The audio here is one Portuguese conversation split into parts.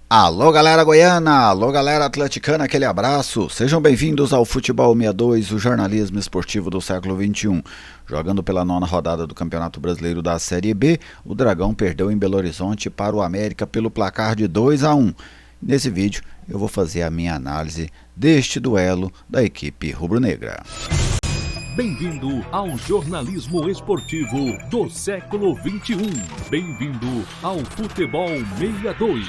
Alô galera goiana, alô galera atleticana, aquele abraço. Sejam bem-vindos ao Futebol 62, o jornalismo esportivo do século XXI. Jogando pela nona rodada do Campeonato Brasileiro da Série B, o Dragão perdeu em Belo Horizonte para o América pelo placar de 2-1. Nesse vídeo eu vou fazer a minha análise deste duelo da equipe rubro-negra. Bem-vindo ao jornalismo esportivo do século XXI. Bem-vindo ao Futebol 62.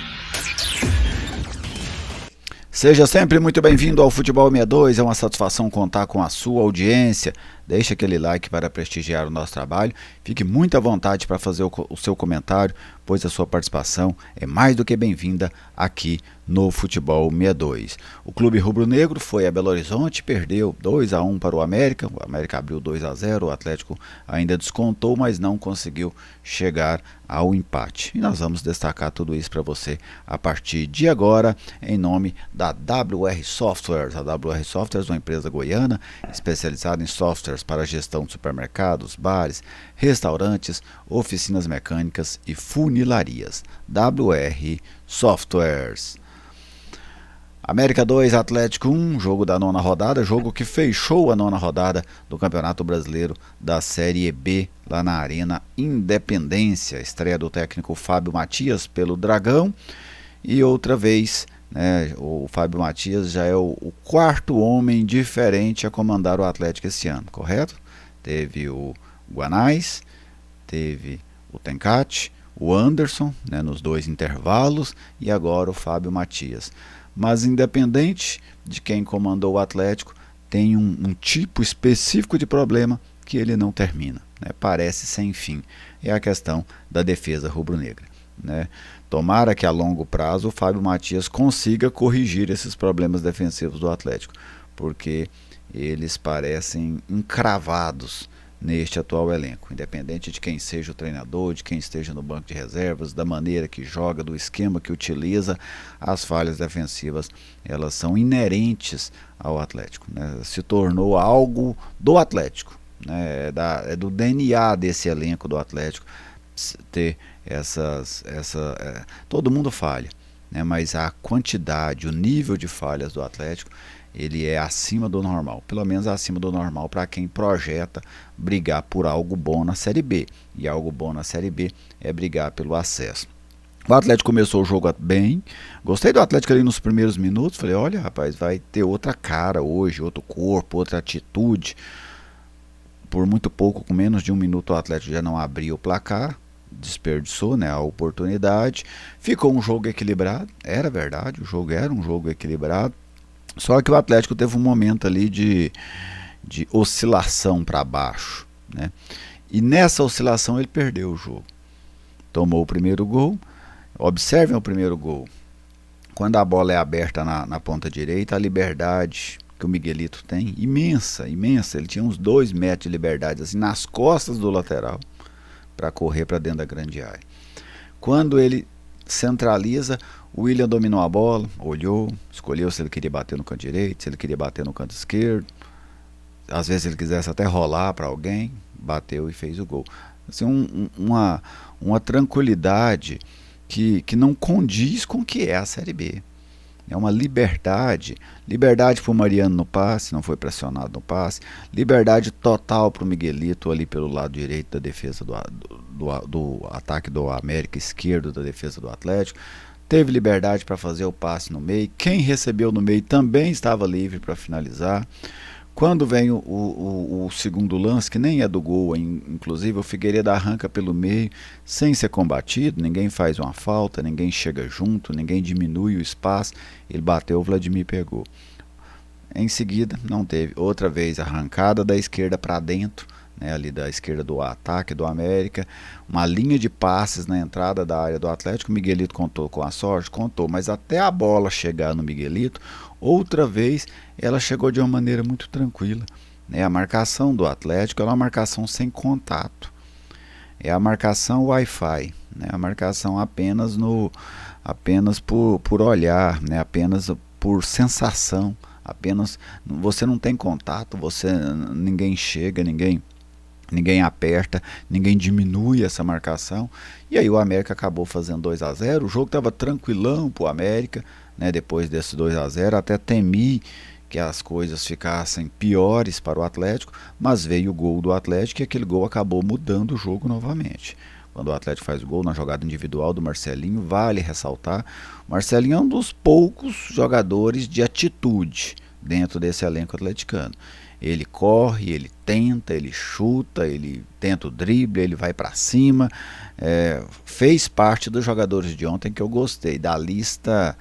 Seja sempre muito bem-vindo ao Futebol 62, é uma satisfação contar com a sua audiência. Deixe aquele like para prestigiar o nosso trabalho, fique muito à vontade para fazer o seu comentário, pois a sua participação é mais do que bem-vinda aqui no Futebol 62. O clube rubro-negro foi a Belo Horizonte, perdeu 2-1 para o América abriu 2-0, o Atlético ainda descontou, mas não conseguiu chegar ao empate. E nós vamos destacar tudo isso para você a partir de agora, em nome da WR Softwares. A WR Softwares é uma empresa goiana especializada em softwares para a gestão de supermercados, bares, restaurantes, oficinas mecânicas e funilarias. WR Softwares. América 2, Atlético 1, jogo da nona rodada, jogo que fechou a nona rodada do Campeonato Brasileiro da Série B, lá na Arena Independência. Estreia do técnico Fábio Matias pelo Dragão. E outra vez, o Fábio Matias já é o quarto homem diferente a comandar o Atlético esse ano, correto? Teve o Guanais, teve o Tencate, o Anderson, nos dois intervalos, e agora o Fábio Matias. Mas independente de quem comandou o Atlético, tem um tipo específico de problema que ele não termina, parece sem fim. É a questão da defesa rubro-negra. Tomara que a longo prazo o Fábio Matias consiga corrigir esses problemas defensivos do Atlético, porque eles parecem encravados neste atual elenco, independente de quem seja o treinador, de quem esteja no banco de reservas, da maneira que joga, do esquema que utiliza, as falhas defensivas elas são inerentes ao Atlético, se tornou algo do Atlético, é do DNA desse elenco do Atlético ter todo mundo falha, mas a quantidade, o nível de falhas do Atlético, ele é acima do normal, pelo menos acima do normal para quem projeta brigar por algo bom na Série B, e algo bom na Série B é brigar pelo acesso. O Atlético começou o jogo bem, gostei do Atlético ali nos primeiros minutos, falei, olha rapaz, vai ter outra cara hoje, outro corpo, outra atitude. Por muito pouco, com menos de um minuto, o Atlético já não abriu o placar, desperdiçou a oportunidade, ficou um jogo equilibrado, era verdade, o jogo era um jogo equilibrado, só que o Atlético teve um momento ali de oscilação para baixo, e nessa oscilação ele perdeu o jogo, tomou o primeiro gol. Observem o primeiro gol, quando a bola é aberta na ponta direita, a liberdade que o Miguelito tem, imensa, ele tinha uns 2 metros de liberdade assim, nas costas do lateral, para correr para dentro da grande área. Quando ele centraliza, o William dominou a bola, olhou, escolheu se ele queria bater no canto direito, se ele queria bater no canto esquerdo, às vezes ele quisesse até rolar para alguém, bateu e fez o gol. Assim, uma tranquilidade que não condiz com o que é a Série B. É uma liberdade para o Mariano no passe, não foi pressionado no passe, liberdade total para o Miguelito ali pelo lado direito da defesa do ataque do América, esquerdo da defesa do Atlético, teve liberdade para fazer o passe no meio, quem recebeu no meio também estava livre para finalizar. Quando vem o segundo lance, que nem é do gol, inclusive o Figueiredo arranca pelo meio, sem ser combatido, ninguém faz uma falta, ninguém chega junto, ninguém diminui o espaço, ele bateu, o Vladimir pegou. Em seguida, não teve, outra vez arrancada da esquerda para dentro, ali da esquerda do ataque do América, uma linha de passes na entrada da área do Atlético. O Miguelito contou com a sorte, mas até a bola chegar no Miguelito, outra vez ela chegou de uma maneira muito tranquila. A marcação do Atlético é uma marcação sem contato, é a marcação Wi-Fi, a marcação apenas por olhar, apenas por sensação, apenas você não tem contato, ninguém chega, ninguém ninguém aperta, ninguém diminui essa marcação. E aí o América acabou fazendo 2-0. O jogo estava tranquilão para o América, né, depois desse 2-0. Até temi que as coisas ficassem piores para o Atlético, mas veio o gol do Atlético e aquele gol acabou mudando o jogo novamente. Quando o Atlético faz o gol na jogada individual do Marcelinho, vale ressaltar, o Marcelinho é um dos poucos jogadores de atitude dentro desse elenco atleticano. Ele corre, ele tenta, ele chuta, ele tenta o drible, ele vai para cima. Fez parte dos jogadores de ontem que eu gostei, da lista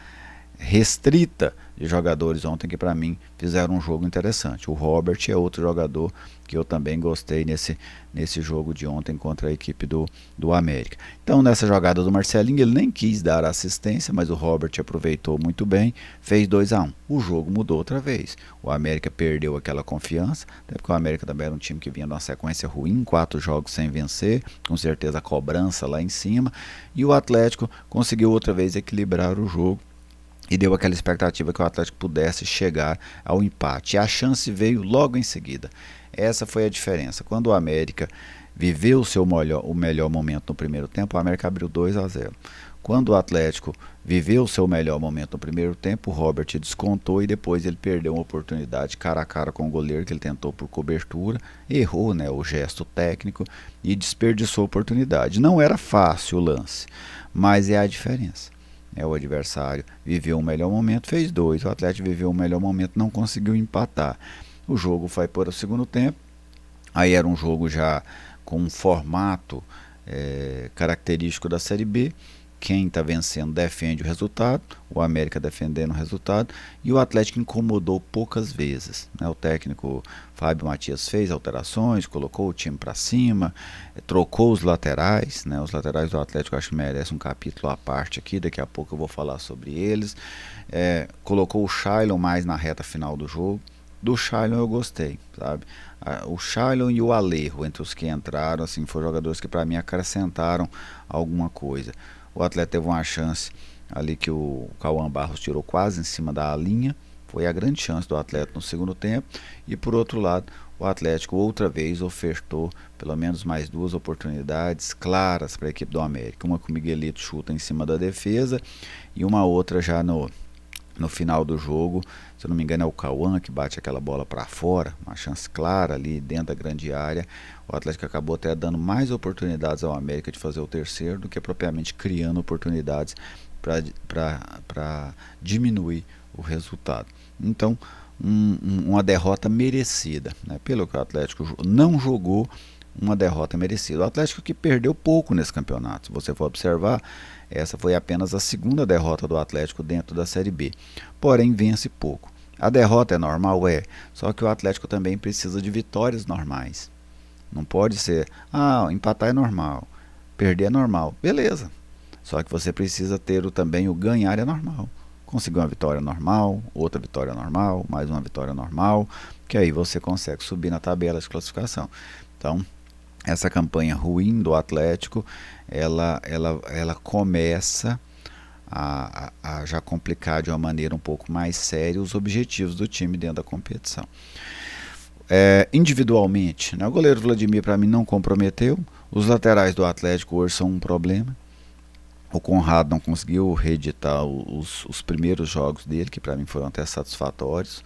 restrita de jogadores ontem que para mim fizeram um jogo interessante. O Robert é outro jogador que eu também gostei nesse jogo de ontem contra a equipe do América. Então nessa jogada do Marcelinho ele nem quis dar assistência, mas o Robert aproveitou muito bem, fez 2-1. O jogo mudou outra vez. O América perdeu aquela confiança, até porque o América também era um time que vinha numa sequência ruim, 4 jogos sem vencer, com certeza a cobrança lá em cima, e o Atlético conseguiu outra vez equilibrar o jogo e deu aquela expectativa que o Atlético pudesse chegar ao empate. E a chance veio logo em seguida. Essa foi a diferença. Quando o América viveu o melhor momento no primeiro tempo, o América abriu 2-0. Quando o Atlético viveu o seu melhor momento no primeiro tempo, o Robert descontou e depois ele perdeu uma oportunidade cara a cara com o goleiro que ele tentou por cobertura, errou, né, o gesto técnico e desperdiçou a oportunidade. Não era fácil o lance, mas é a diferença. O adversário viveu um melhor momento, fez 2. O Atlético viveu um melhor momento, não conseguiu empatar. O jogo foi para o segundo tempo. Aí era um jogo já com um formato característico da Série B. Quem está vencendo defende o resultado, o América defendendo o resultado, e o Atlético incomodou poucas vezes, né? O técnico Fábio Matias fez alterações, colocou o time para cima, trocou os laterais, né? Os laterais do Atlético acho que merecem um capítulo à parte aqui, daqui a pouco eu vou falar sobre eles. Colocou o Shailon mais na reta final do jogo. Do Shailon eu gostei, sabe? O Shailon e o Alejo, entre os que entraram, assim, foram jogadores que para mim acrescentaram alguma coisa. O Atlético teve uma chance ali que o Cauã Barros tirou quase em cima da linha. Foi a grande chance do Atlético no segundo tempo. E por outro lado, o Atlético outra vez ofertou pelo menos mais 2 oportunidades claras para a equipe do América. Uma que o Miguelito chuta em cima da defesa e uma outra já no final do jogo. Se eu não me engano é o Cauã que bate aquela bola para fora, uma chance clara ali dentro da grande área. O Atlético acabou até dando mais oportunidades ao América de fazer o terceiro do que propriamente criando oportunidades para diminuir o resultado. Então uma derrota merecida, né? Pelo que o Atlético não jogou, uma derrota merecida. O Atlético que perdeu pouco nesse campeonato, se você for observar, essa foi apenas a segunda derrota do Atlético dentro da Série B, porém vence pouco. A derrota é normal? Só que o Atlético também precisa de vitórias normais. Não pode ser, empatar é normal, perder é normal, beleza. Só que você precisa ter também o ganhar é normal. Conseguir uma vitória normal, outra vitória normal, mais uma vitória normal, que aí você consegue subir na tabela de classificação. Então, essa campanha ruim do Atlético, ela começa a já complicar de uma maneira um pouco mais séria os objetivos do time dentro da competição. Individualmente, né, o goleiro Vladimir para mim não comprometeu. Os laterais do Atlético hoje são um problema. O Conrado não conseguiu reeditar os primeiros jogos dele, que para mim foram até satisfatórios,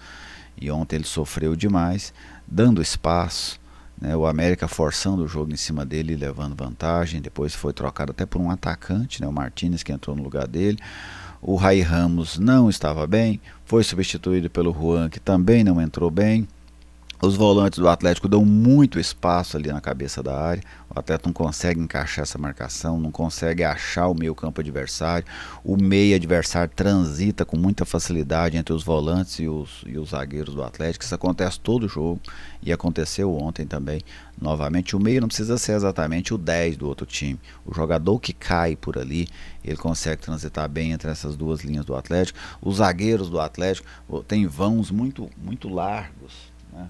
e ontem ele sofreu demais, dando espaço, né, o América forçando o jogo em cima dele e levando vantagem. Depois foi trocado até por um atacante, né, o Martínez, que entrou no lugar dele. O Rai Ramos não estava bem, foi substituído pelo Juan, que também não entrou bem. Os volantes do Atlético dão muito espaço ali na cabeça da área. O Atlético não consegue encaixar essa marcação, não consegue achar o meio campo adversário. O meio adversário transita com muita facilidade entre os volantes e os zagueiros do Atlético. Isso acontece todo jogo e aconteceu ontem também. Novamente, o meio não precisa ser exatamente o 10 do outro time. O jogador que cai por ali, ele consegue transitar bem entre essas duas linhas do Atlético. Os zagueiros do Atlético têm vãos muito, muito largos, né?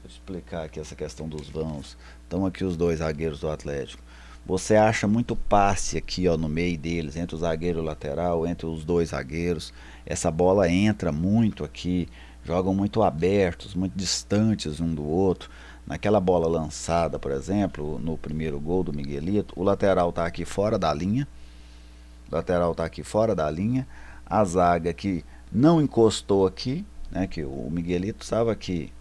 Explicar aqui essa questão dos vãos. Estão aqui os dois zagueiros do Atlético. Você acha muito passe aqui, no meio deles, entre o zagueiro e o lateral, entre os dois zagueiros. Essa bola entra muito aqui, jogam muito abertos, muito distantes um do outro. Naquela bola lançada, por exemplo, no primeiro gol do Miguelito, o lateral está aqui fora da linha. O lateral está aqui fora da linha. A zaga que não encostou aqui, né, que o Miguelito estava aqui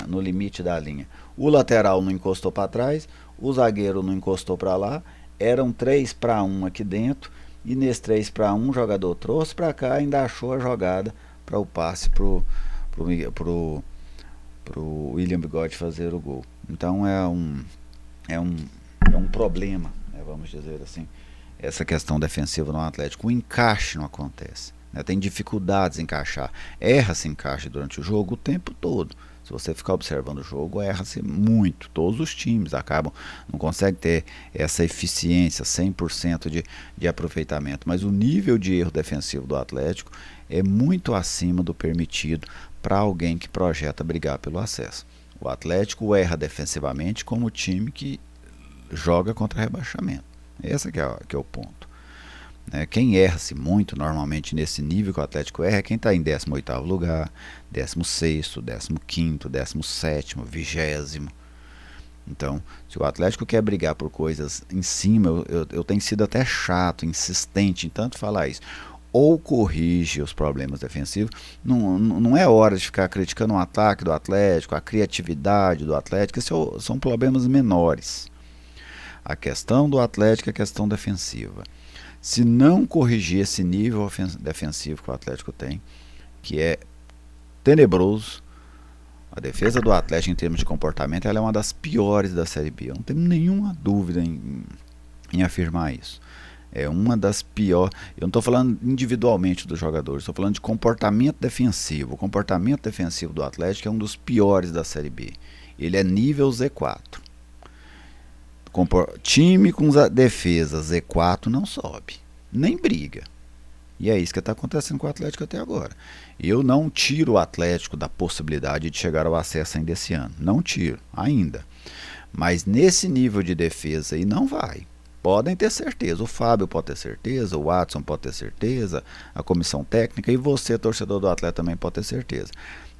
no limite da linha. O lateral não encostou para trás, o zagueiro não encostou para lá. Eram 3-1 aqui dentro. E nesse 3-1 o jogador trouxe para cá e ainda achou a jogada para o passe pro William Bigode fazer o gol. Então é um problema, né, vamos dizer assim, essa questão defensiva no Atlético. O encaixe não acontece, né, tem dificuldades em encaixar. Erra-se encaixe durante o jogo o tempo todo. Se você ficar observando o jogo, erra-se muito. Todos os times acabam, não conseguem ter essa eficiência 100% de aproveitamento. Mas o nível de erro defensivo do Atlético é muito acima do permitido para alguém que projeta brigar pelo acesso. O Atlético erra defensivamente como o time que joga contra rebaixamento. Esse que é o ponto. Quem erra-se muito normalmente nesse nível que o Atlético erra é quem está em 18º lugar, 16º, 15º, 17º, 20º. Então, se o Atlético quer brigar por coisas em cima, eu tenho sido até chato, insistente em tanto falar isso. Ou corrige os problemas defensivos, não é hora de ficar criticando o ataque do Atlético, a criatividade do Atlético, esses são problemas menores. A questão do Atlético é a questão defensiva. Se não corrigir esse nível defensivo que o Atlético tem, que é tenebroso, a defesa do Atlético em termos de comportamento ela é uma das piores da Série B. Eu não tenho nenhuma dúvida em afirmar isso. É uma das piores. Eu não estou falando individualmente dos jogadores, estou falando de comportamento defensivo. O comportamento defensivo do Atlético é um dos piores da Série B. Ele é nível Z4. Time com defesa Z4 não sobe, nem briga. E é isso que está acontecendo com o Atlético até agora. Eu não tiro o Atlético da possibilidade de chegar ao acesso ainda esse ano. Não tiro, ainda. Mas nesse nível de defesa aí não vai. Podem ter certeza. O Fábio pode ter certeza, o Watson pode ter certeza, a comissão técnica e você, torcedor do Atlético, também pode ter certeza.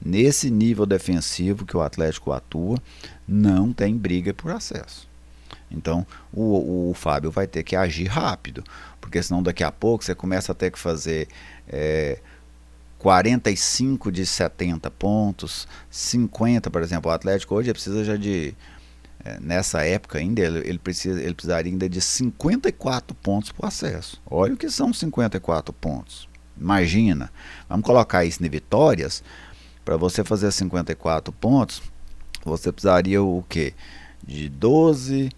Nesse nível defensivo que o Atlético atua, não tem briga por acesso. Então o Fábio vai ter que agir rápido, porque senão daqui a pouco você começa a ter que fazer 45 de 70 pontos, 50, por exemplo. O Atlético hoje precisa já de, nessa época ainda, ele precisaria ainda de 54 pontos para o acesso. Olha o que são 54 pontos. Imagina, vamos colocar isso em vitórias. Para você fazer 54 pontos, você precisaria o quê? De 12...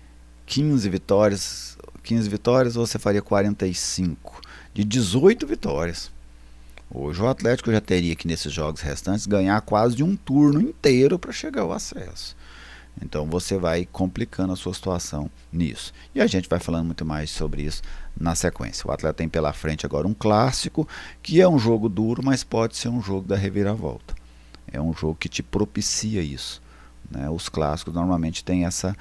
15 vitórias você faria 45. De 18 vitórias. Hoje o Atlético já teria que nesses jogos restantes ganhar quase de um turno inteiro para chegar ao acesso. Então você vai complicando a sua situação nisso. E a gente vai falando muito mais sobre isso na sequência. O Atlético tem pela frente agora um clássico, que é um jogo duro, mas pode ser um jogo da reviravolta. É um jogo que te propicia isso. Os clássicos normalmente têm essa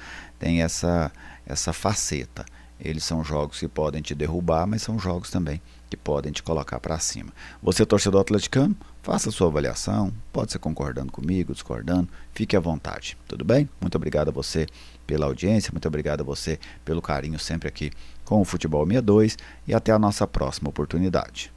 faceta. Eles são jogos que podem te derrubar, mas são jogos também que podem te colocar para cima. Você, torcedor atleticano, faça a sua avaliação, pode ser concordando comigo, discordando, fique à vontade, tudo bem? Muito obrigado a você pela audiência, muito obrigado a você pelo carinho sempre aqui com o Futebol 62 e até a nossa próxima oportunidade.